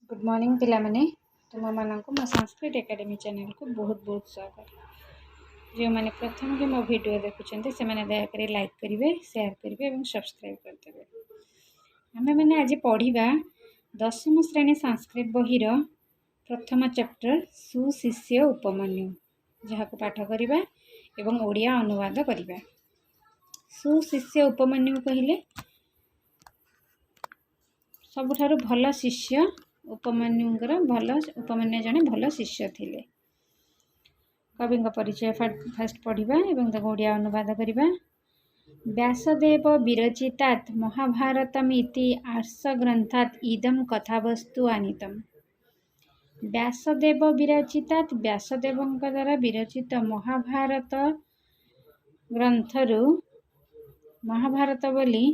Good morning पिला माने तुम मानक मो संस्कृत एकेडमी चैनल को बहुत बहुत स्वागत। जो मैंने प्रथम के मो वीडियो देखुं से मैंने दयाक लाइक करेंगे, शेयर करेंगे और सब्सक्राइब करदे। आम मैंने आज पढ़ा दशम श्रेणी संस्कृत बहीर प्रथम चैप्टर सुशिष्य उपमन्यु, जहाँ को पाठ करवा एवं ओडिया अनुवाद करवा। सुशिष्य उपमन्यु कहले सबुठारु भल शिष्य उपमन्युंकर भल उपमन्यु जने भल शिष्य थिले। कवि परिचय फास्ट पढ़ा और ओडिया अनुवाद करवा। व्यासदेव विरचितात् महाभारतमिति आर्षग्रंथात् इदं कथावस्तु आनीतम्। व्यासदेव विरचितात् व्यासदेवଙ୍କ द्वारा विरचित महाभारत ग्रंथरु महाभारत बोली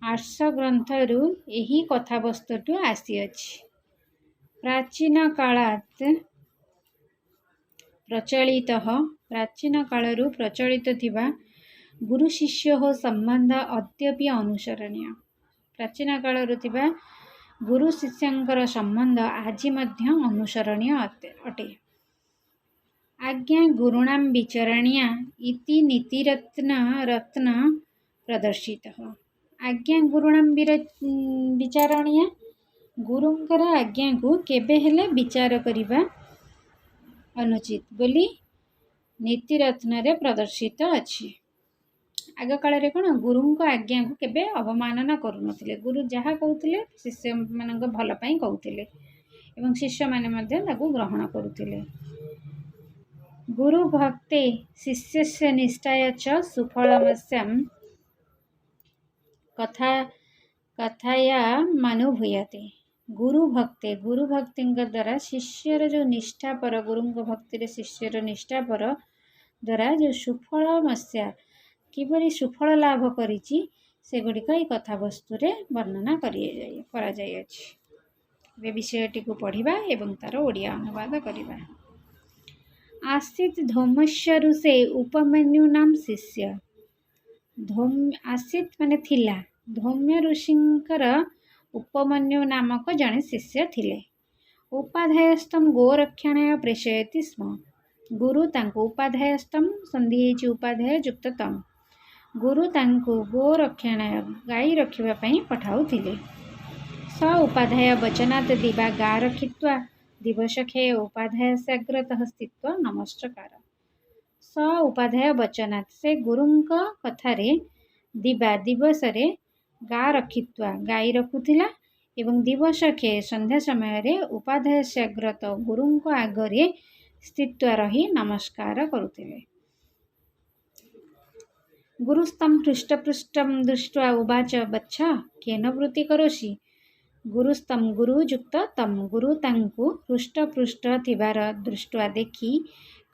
आर्ष ग्रंथरु यही कथावस्तुटू आसी अछि। प्राचीन कालात् प्रचलित प्राचीन कालरू प्रचलित थिबा गुरु शिष्य संबंध अद्यापि अनुसरणीय। प्राचीन कालरू थिबा गुरु शिष्यंकर संबंध आज मध्य अनुसरणीय अटे। आज्ञा गुरुणां विचरणीया इति नीतिरत्न प्रदर्शित। आज्ञा गुरुणां विचारणीया गुरुंकर आज्ञा को केबे हेले विचार करिबा अनुचित बोली नीतिरत्न रे प्रदर्शित अछि। आग काल रे कोन गुरुंक आज्ञा को केबे अवमानना करू नथिले। गुरु जहा कहउथिले शिष्य मानक भल पई कहउथिले एवं शिष्य माने मध्ये ताकू ग्रहण करूथिले। गुरु भक्ते शिष्यस्य निष्ठाय च सुफलमस्याम कथाया मानुभूयते। गुरु भक्ति द्वारा शिष्यर जो निष्ठा पर गुरु भक्ति रे शिष्यर निष्ठा पर द्वारा जो सुफलमस्या किपरि सुफल लाभ करिछि सेगुड़िक ये कथावस्तु रे वर्णना करा जाय अछि। ए विषयटी को पढ़िबा एवं तार ओडिया अनुवाद करिबा। आसीत धौम्य ऋषे उपमन्यु नाम शिष्य। आसीत माने थिला धौम्य ऋषिंकर उपमन्यु नामक जने शिष्य थिले। उपाध्यायस्तम गोरक्षणाय प्रेषयति स्म। गुरु तांको उपाध्यायस्तम संधि हेछि उपाध्याय युक्त तम। गुरु तांको गोरक्षणाय गाई रखिबा पई पठाउथिले। स उपाध्याय वचनात् दिवा गा रखित्वा दिवसखे उपाध्यायस्याग्रतः स्थित्वा नमस्कार। स उपाध्याय वचनात् से गुरुंक कथारे दिवा दिवस रे गा रखित्वा गाई रखुथिला एवं दिवसखे संध्या समय रे उपाध्यायस्याग्रत गुरुंक आगरे स्थित्वा रही नमस्कार करुथिले। गुरुस्तं हृष्टपृष्टं दृष्ट्वा उवाच वत्स केन वृत्ति करोषि। गुरुस्तं गुरुयुक्त तम गुरु तांकु हृष्टपृष्ट थिबार दृष्ट्वा देखि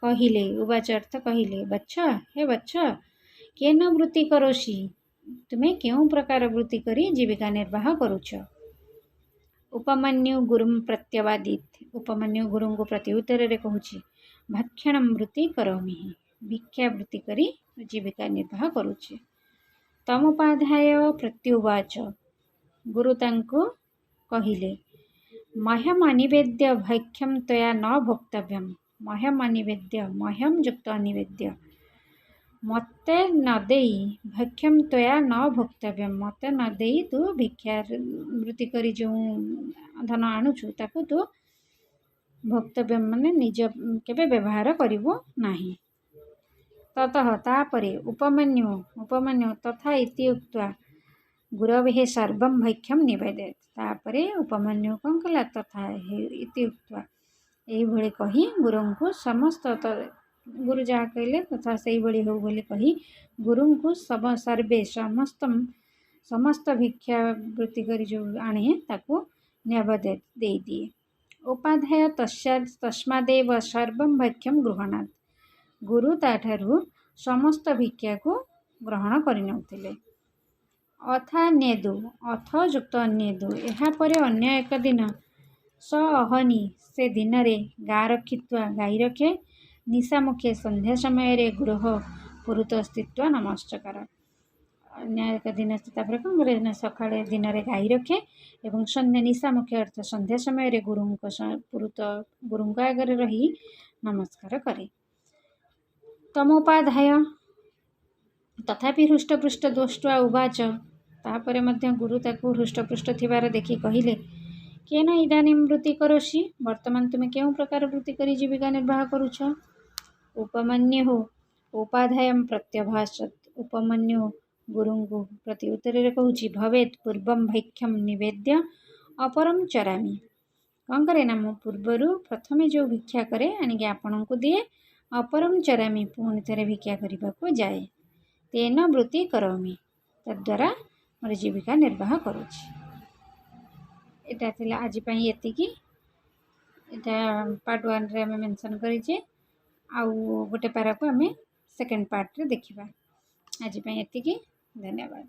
कहिले उवाच अर्थ कहिले वत्स हे वत्स केन वृत्ति करोषि तुम्हें क्यों प्रकार वृत्ति करी जीविका निर्वाह करुछ। उपमन्यु गुरुं प्रत्यवादित उपमन्यु गुरु को प्रति उत्तर रे कहूछि भक्षणं वृत्ति करोमि भिक्षा वृत्ति करी जीविका निर्वाह करुछि। तमुपाध्याय प्रत्युवाच गुरु तांको कहिले मह्यम अनिवेद्य भैक्ष्यम तया न भोक्तव्यम। मह्यम अनिवेद्य मह्यम युक्त अनिवेद्य मते न देई भैक्ष्यम तया न भोक्तव्यम। मते न देई तू भिक्षा वृत्ति करी जो धन आणुछु ताकू तू भोक्तव्यम माने निज केबे व्यवहार करिवो नाही। ततः तापरे उपमन्यु तथा इति उक्त्वा गुरवे सर्वं भैक्ष्यम निवेदयेत्। तापरे उपमन्यु कौन कला तथा इति उक्त्वा एई भଳି कही गुरुंको समस्त गुरु जहाँ कहले तथा से भଳି हो बोली कही गुरुंको सर्वे समस्त भिक्षा वृत्ति करी जो आणे ताकू न्यावदे दे दिए। उपाध्याय तस्मादेव सर्वं भैक्ष्यम गृहणात्। गुरु ताठारु समस्त भिक्षा को ग्रहण करिनौथिले। अथ युक्त अन्येदु यहाँ परे अन्य एक दिन स अहनी से दिन रे गा रखित्वा गाई रखे निशा मुखे संध्या समय रे गृह पुरुत स्थित्वा नमस्कार। ଅନ୍ୟ ଏକ ଦିନ ତାପରେ କ'ଣ କରେ ନା ସକାଳେ ଦିନରେ ଗାଈ ରଖେ ଏବଂ ସନ୍ଧ୍ୟା ନିଶାମୁଖୀ ଅର୍ଥ ସନ୍ଧ୍ୟା ସମୟରେ ଗୁରୁଙ୍କ ଆଗରେ ରହି ନମସ୍କାର କରେ। ତମୋପାଧ୍ୟାୟ ତଥାପି ହୃଷ୍ଟପୃଷ୍ଟ ଦୃଷ୍ଟ୍ୱା ଉବାଚ, ତାପରେ ମଧ୍ୟ ଗୁରୁ ତାକୁ ହୃଷ୍ଟପୃଷ୍ଟ ଥିବାର ଦେଖି କହିଲେ, କେନ ଇଦାନୀଂ ବୃତ୍ତି କରୋଷି, ବର୍ତ୍ତମାନ ତୁମେ କେଉଁ ପ୍ରକାର ବୃତ୍ତି କରି ଜୀବିକା ନିର୍ବାହ କରୁଛ? ଉପମନ୍ୟୁ ଉପାଧ୍ୟାୟଂ ପ୍ରତ୍ୟଭାଷତ, ଉପମନ୍ୟୁ ଗୁରୁଙ୍କୁ ପ୍ରତି ଉତ୍ତରରେ କହୁଛି, ଭବେତ୍ ପୂର୍ବଂ ଭୈକ୍ଷମ ନିବେଦ୍ୟ ଅପରଂ ଚରାମି। କ'ଣ କରେ ନା ମୁଁ ପୂର୍ବରୁ ପ୍ରଥମେ ଯେଉଁ ଭିକ୍ଷା କରେ ଆଣିକି ଆପଣଙ୍କୁ ଦିଏ, ଅପରଂ ଚରାମି ପୁଣି ଥରେ ଭିକ୍ଷା କରିବାକୁ ଯାଏ। ତେନ ବୃତ୍ତି କରମି, ତଦ୍ୱାରା ମୋର ଜୀବିକା ନିର୍ବାହ କରୁଛି। ଏଇଟା ଥିଲା ଆଜି ପାଇଁ ଏତିକି। ଏଇଟା ପାର୍ଟ 1ରେ ଆମେ ମେନସନ୍ କରିଛେ, ଆଉ ଗୋଟେ ପାରାକୁ ଆମେ ସେକେଣ୍ଡ ପାର୍ଟରେ ଦେଖିବା। ଆଜି ପାଇଁ ଏତିକି, ଧନ୍ୟବାଦ।